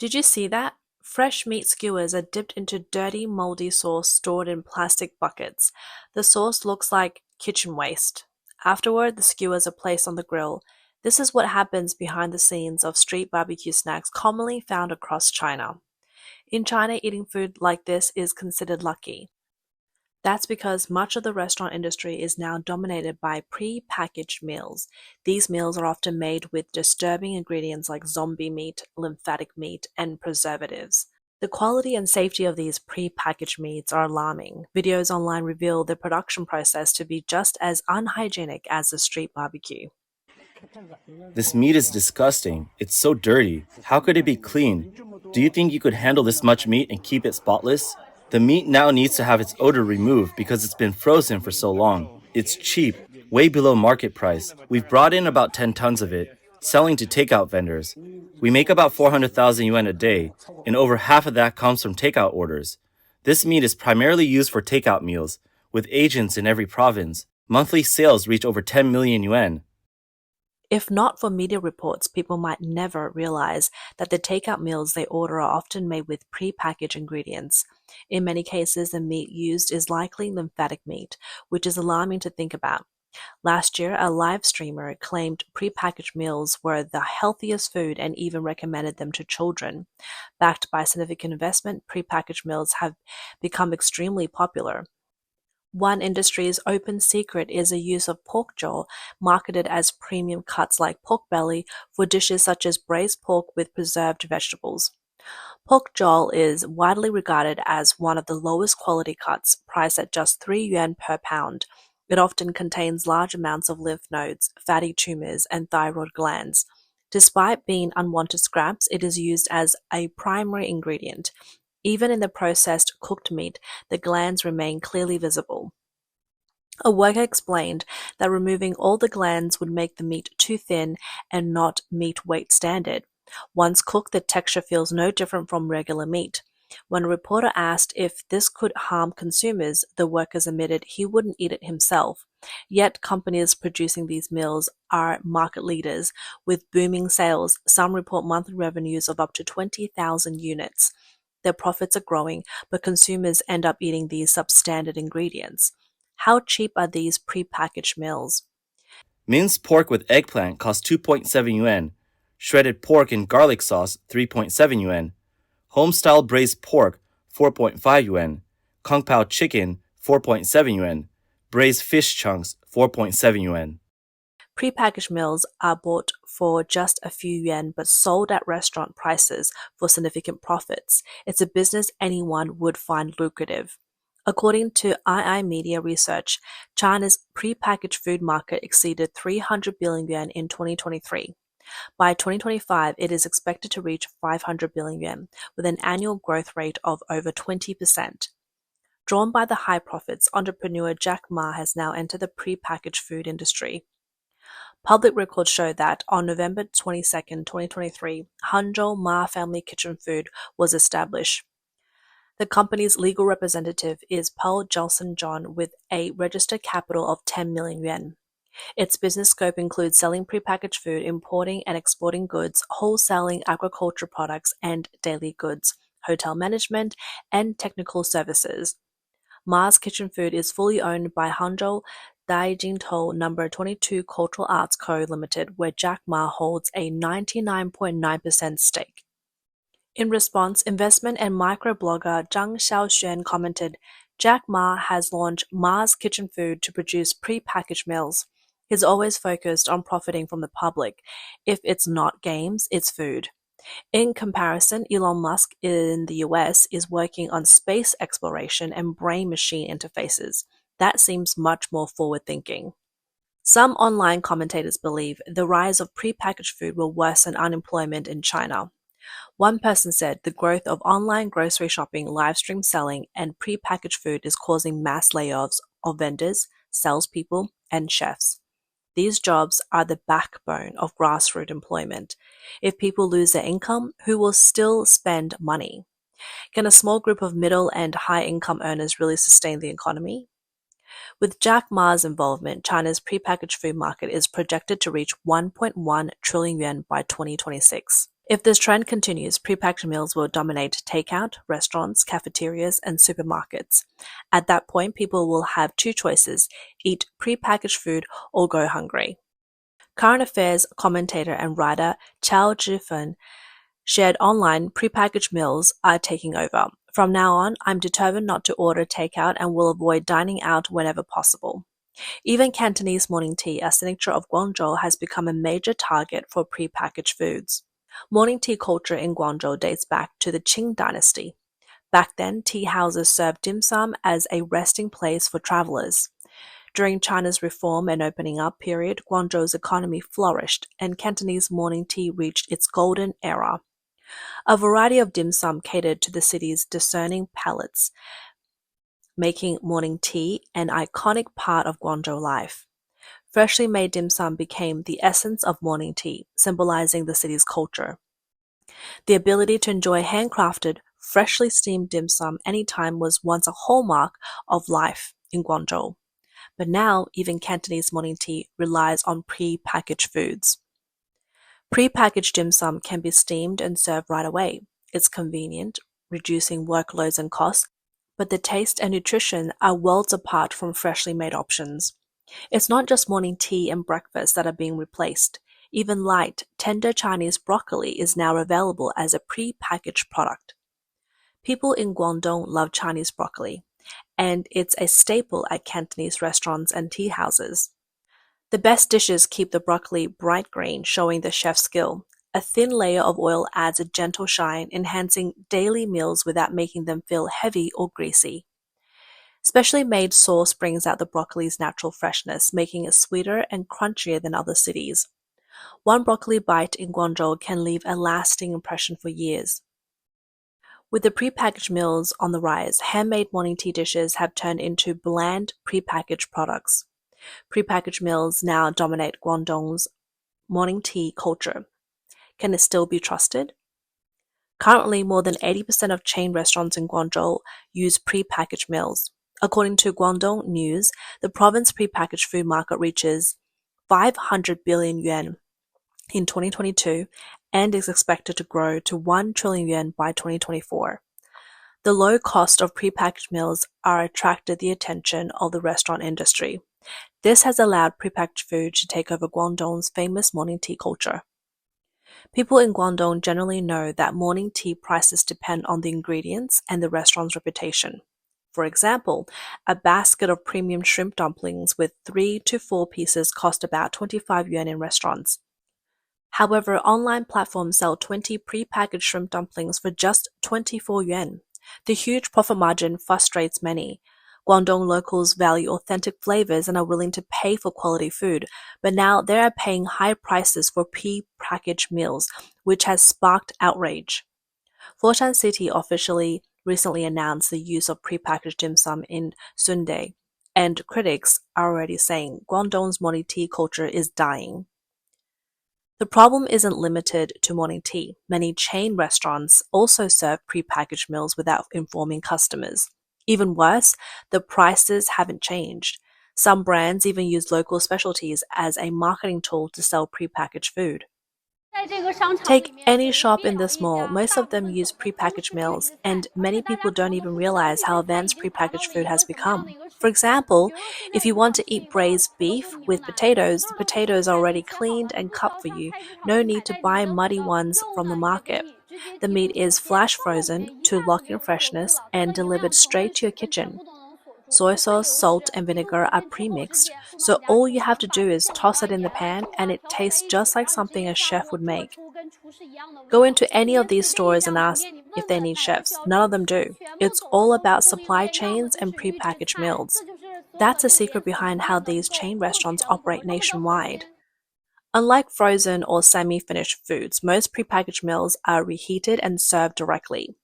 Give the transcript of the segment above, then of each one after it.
Did you see that? Fresh meat skewers are dipped into dirty, moldy sauce stored in plastic buckets. The sauce looks like kitchen waste. Afterward, the skewers are placed on the grill. This is what happens behind the scenes of street barbecue snacks commonly found across China. In China, eating food like this is considered lucky. That's because much of the restaurant industry is now dominated by pre-packaged meals. These meals are often made with disturbing ingredients like zombie meat, lymphatic meat, and preservatives. The quality and safety of these pre-packaged meats are alarming. Videos online reveal the production process to be just as unhygienic as a street barbecue. This meat is disgusting. It's so dirty. How could it be clean? Do you think you could handle this much meat and keep it spotless? The meat now needs to have its odor removed because it's been frozen for so long. It's cheap, way below market price. We've brought in about 10 tons of it, selling to takeout vendors. We make about 400,000 yuan a day, and over half of that comes from takeout orders. This meat is primarily used for takeout meals, with agents in every province. Monthly sales reach over 10 million yuan. If not for media reports, people might never realize that the takeout meals they order are often made with pre-packaged ingredients. In many cases, the meat used is likely lymphatic meat, which is alarming to think about. Last year, a live streamer claimed pre-packaged meals were the healthiest food and even recommended them to children. Backed by significant investment, pre-packaged meals have become extremely popular. One industry's open secret is the use of pork jaw, marketed as premium cuts like pork belly for dishes such as braised pork with preserved vegetables. Pork jaw is widely regarded as one of the lowest quality cuts, priced at just 3 yuan per pound. It often contains large amounts of lymph nodes, fatty tumors, and thyroid glands. Despite being unwanted scraps, it is used as a primary ingredient. Even in the processed cooked meat, the glands remain clearly visible. A worker explained that removing all the glands would make the meat too thin and not meat weight standard. Once cooked, the texture feels no different from regular meat. When a reporter asked if this could harm consumers, the workers admitted he wouldn't eat it himself. Yet companies producing these meals are market leaders. With booming sales, some report monthly revenues of up to 20,000 units. Their profits are growing, but consumers end up eating these substandard ingredients. How cheap are these pre-packaged meals? Minced pork with eggplant costs 2.7 yuan. Shredded pork in garlic sauce 3.7 yuan. Home-style braised pork 4.5 yuan. Kung Pao chicken 4.7 yuan. Braised fish chunks 4.7 yuan. Prepackaged meals are bought for just a few yuan but sold at restaurant prices for significant profits. It's a business anyone would find lucrative. According to II Media Research, China's prepackaged food market exceeded 300 billion yuan in 2023. By 2025, it is expected to reach 500 billion yuan, with an annual growth rate of over 20%. Drawn by the high profits, entrepreneur Jack Ma has now entered the prepackaged food industry. Public records show that on November 22, 2023, Hangzhou Ma Family Kitchen Food was established. The company's legal representative is Paul Johnson John with a registered capital of 10 million yuan. Its business scope includes selling prepackaged food, importing and exporting goods, wholesaling agriculture products and daily goods, hotel management, and technical services. Ma's Kitchen Food is fully owned by Hangzhou Daijintou No. 22 Cultural Arts Co. Limited, where Jack Ma holds a 99.9% stake. In response, investment and microblogger Zhang Xiaoxuan commented, Jack Ma has launched Ma's Kitchen Food to produce pre-packaged meals. He's always focused on profiting from the public. If it's not games, it's food. In comparison, Elon Musk in the US is working on space exploration and brain-machine interfaces. That seems much more forward-thinking. Some online commentators believe the rise of prepackaged food will worsen unemployment in China. One person said the growth of online grocery shopping, live stream selling, and prepackaged food is causing mass layoffs of vendors, salespeople, and chefs. These jobs are the backbone of grassroots employment. If people lose their income, who will still spend money? Can a small group of middle and high income earners really sustain the economy? With Jack Ma's involvement, China's prepackaged food market is projected to reach 1.1 trillion yuan by 2026. If this trend continues, prepackaged meals will dominate takeout, restaurants, cafeterias, and supermarkets. At that point, people will have two choices: eat prepackaged food or go hungry. Current affairs commentator and writer Chao Zhifen shared online prepackaged meals are taking over. From now on, I'm determined not to order takeout and will avoid dining out whenever possible. Even Cantonese morning tea, a signature of Guangzhou, has become a major target for prepackaged foods. Morning tea culture in Guangzhou dates back to the Qing dynasty. Back then, tea houses served dim sum as a resting place for travelers. During China's reform and opening up period, Guangzhou's economy flourished, and Cantonese morning tea reached its golden era. A variety of dim sum catered to the city's discerning palates, making morning tea an iconic part of Guangzhou life. Freshly made dim sum became the essence of morning tea, symbolizing the city's culture. The ability to enjoy handcrafted, freshly steamed dim sum anytime was once a hallmark of life in Guangzhou. But now, even Cantonese morning tea relies on pre-packaged foods. Pre-packaged dim sum can be steamed and served right away. It's convenient, reducing workloads and costs, but the taste and nutrition are worlds apart from freshly made options. It's not just morning tea and breakfast that are being replaced. Even light, tender Chinese broccoli is now available as a pre-packaged product. People in Guangdong love Chinese broccoli, and it's a staple at Cantonese restaurants and tea houses. The best dishes keep the broccoli bright green, showing the chef's skill. A thin layer of oil adds a gentle shine, enhancing daily meals without making them feel heavy or greasy. Specially made sauce brings out the broccoli's natural freshness, making it sweeter and crunchier than other cities. One broccoli bite in Guangzhou can leave a lasting impression for years. With the prepackaged meals on the rise, handmade morning tea dishes have turned into bland prepackaged products. Prepackaged meals now dominate Guangdong's morning tea culture. Can it still be trusted? Currently, more than 80% of chain restaurants in Guangzhou use prepackaged meals. According to Guangdong News, the province prepackaged food market reaches 500 billion yuan in 2022 and is expected to grow to 1 trillion yuan by 2024. The low cost of prepackaged meals are attracted the attention of the restaurant industry. This has allowed prepackaged food to take over Guangdong's famous morning tea culture. People in Guangdong generally know that morning tea prices depend on the ingredients and the restaurant's reputation. For example, a basket of premium shrimp dumplings with 3 to 4 pieces cost about 25 yuan in restaurants. However, online platforms sell 20 pre-packaged shrimp dumplings for just 24 yuan. The huge profit margin frustrates many. Guangdong locals value authentic flavors and are willing to pay for quality food, but now they are paying high prices for pre-packaged meals, which has sparked outrage. Foshan City officially recently announced the use of prepackaged dim sum in Sundae, and critics are already saying Guangdong's morning tea culture is dying. The problem isn't limited to morning tea. Many chain restaurants also serve prepackaged meals without informing customers. Even worse, the prices haven't changed. Some brands even use local specialties as a marketing tool to sell prepackaged food. Take any shop in this mall, most of them use prepackaged meals, and many people don't even realize how advanced prepackaged food has become. For example, if you want to eat braised beef with potatoes, the potatoes are already cleaned and cut for you. No need to buy muddy ones from the market. The meat is flash frozen to lock in freshness and delivered straight to your kitchen. Soy sauce, salt, and vinegar are pre-mixed, so all you have to do is toss it in the pan and it tastes just like something a chef would make. Go into any of these stores and ask if they need chefs. None of them do. It's all about supply chains and pre-packaged meals. That's the secret behind how these chain restaurants operate nationwide. Unlike frozen or semi-finished foods, most prepackaged meals are reheated and served directly.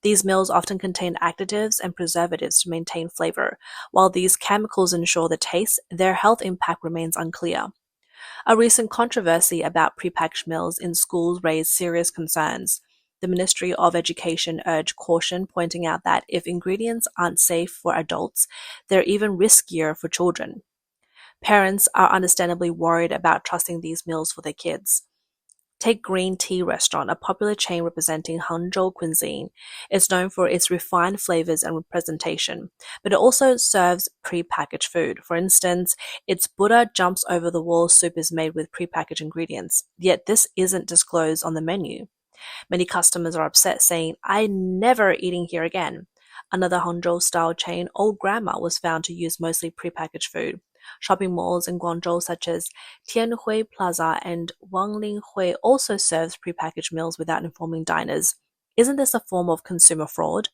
These meals often contain additives and preservatives to maintain flavor. While these chemicals ensure the taste, their health impact remains unclear. A recent controversy about prepackaged meals in schools raised serious concerns. The Ministry of Education urged caution, pointing out that if ingredients aren't safe for adults, they're even riskier for children. Parents are understandably worried about trusting these meals for their kids. Take Green Tea Restaurant, a popular chain representing Hangzhou cuisine. It's known for its refined flavors and presentation, but it also serves prepackaged food. For instance, its Buddha jumps over the wall soup is made with prepackaged ingredients, yet this isn't disclosed on the menu. Many customers are upset, saying, "I'm never eating here again." Another Hangzhou-style chain, Old Grandma, was found to use mostly prepackaged food. Shopping malls in Guangzhou such as Tianhui Plaza and Wanglinghui also serves prepackaged meals without informing diners. Isn't this a form of consumer fraud?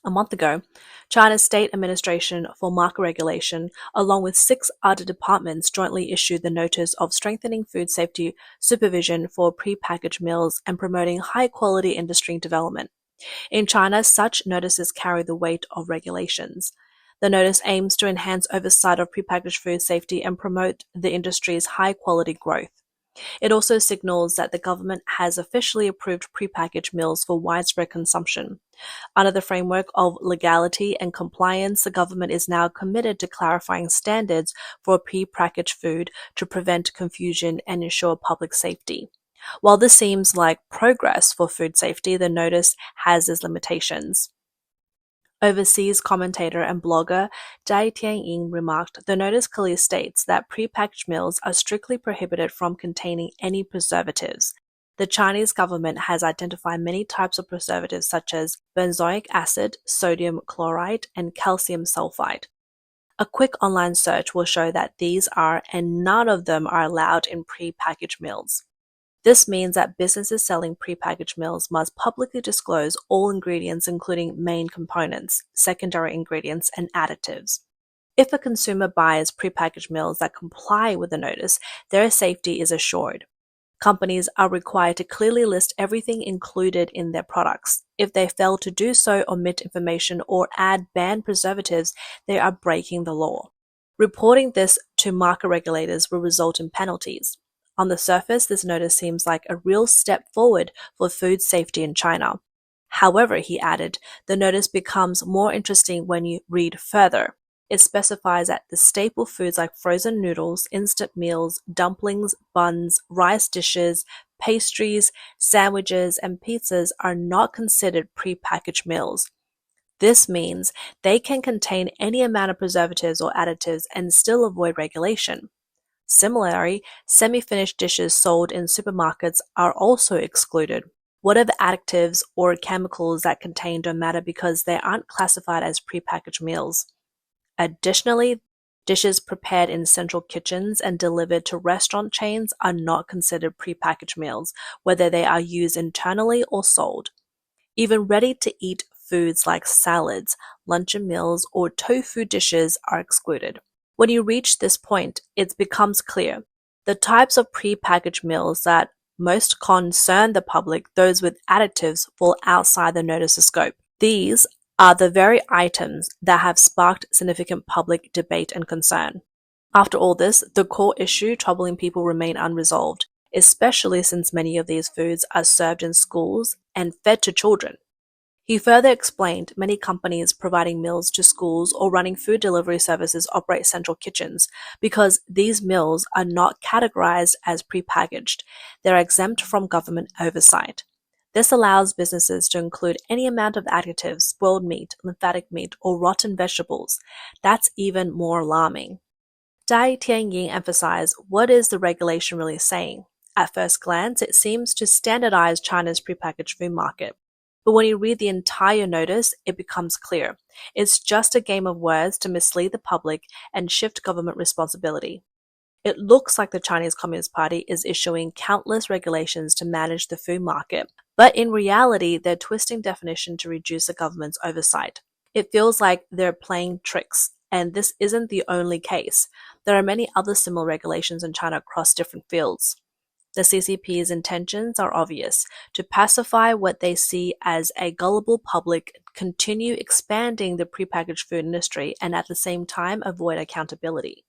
A month ago, China's State Administration for Market Regulation, along with 6 other departments, jointly issued the Notice of Strengthening Food Safety Supervision for Prepackaged Meals and Promoting High-Quality Industry Development. In China, such notices carry the weight of regulations. The notice aims to enhance oversight of prepackaged food safety and promote the industry's high-quality growth. It also signals that the government has officially approved prepackaged meals for widespread consumption. Under the framework of legality and compliance, the government is now committed to clarifying standards for prepackaged food to prevent confusion and ensure public safety. While this seems like progress for food safety, the notice has its limitations. Overseas commentator and blogger Zhai Tianying remarked, "The notice clearly states that prepackaged meals are strictly prohibited from containing any preservatives." The Chinese government has identified many types of preservatives such as benzoic acid, sodium chloride, and calcium sulfide. A quick online search will show that these are, and none of them are allowed in prepackaged meals. This means that businesses selling prepackaged meals must publicly disclose all ingredients, including main components, secondary ingredients, and additives. If a consumer buys prepackaged meals that comply with the notice, their safety is assured. Companies are required to clearly list everything included in their products. If they fail to do so, omit information, or add banned preservatives, they are breaking the law. Reporting this to market regulators will result in penalties. On the surface, this notice seems like a real step forward for food safety in China. However, he added, the notice becomes more interesting when you read further. It specifies that the staple foods like frozen noodles, instant meals, dumplings, buns, rice dishes, pastries, sandwiches, and pizzas are not considered prepackaged meals. This means they can contain any amount of preservatives or additives and still avoid regulation. Similarly, semi-finished dishes sold in supermarkets are also excluded. Whatever additives or chemicals that contain don't matter because they aren't classified as prepackaged meals. Additionally, dishes prepared in central kitchens and delivered to restaurant chains are not considered prepackaged meals, whether they are used internally or sold. Even ready-to-eat foods like salads, luncheon meals, or tofu dishes are excluded. When you reach this point, it becomes clear. The types of prepackaged meals that most concern the public, those with additives, fall outside the notice's scope. These are the very items that have sparked significant public debate and concern. After all this, the core issue troubling people remain unresolved, especially since many of these foods are served in schools and fed to children. He further explained many companies providing meals to schools or running food delivery services operate central kitchens because these meals are not categorized as prepackaged. They're exempt from government oversight. This allows businesses to include any amount of additives, spoiled meat, lymphatic meat, or rotten vegetables. That's even more alarming. Zhai Tianying emphasized, what is the regulation really saying? At first glance, it seems to standardize China's prepackaged food market. But when you read the entire notice, it becomes clear. It's just a game of words to mislead the public and shift government responsibility. It looks like the Chinese Communist Party is issuing countless regulations to manage the food market, but in reality, they're twisting definition to reduce the government's oversight. It feels like they're playing tricks, and this isn't the only case. There are many other similar regulations in China across different fields. The CCP's intentions are obvious: to pacify what they see as a gullible public, continue expanding the prepackaged food industry, and at the same time avoid accountability.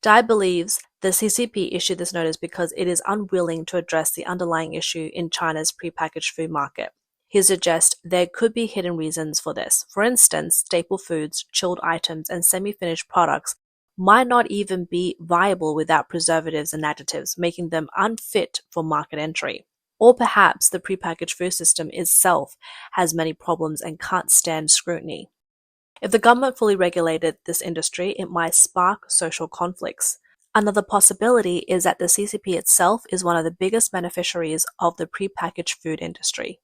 Dai believes the CCP issued this notice because it is unwilling to address the underlying issue in China's prepackaged food market. He suggests there could be hidden reasons for this. For instance, staple foods, chilled items, and semi-finished products might not even be viable without preservatives and additives, making them unfit for market entry. Or perhaps the prepackaged food system itself has many problems and can't stand scrutiny. If the government fully regulated this industry, it might spark social conflicts. Another possibility is that the CCP itself is one of the biggest beneficiaries of the prepackaged food industry.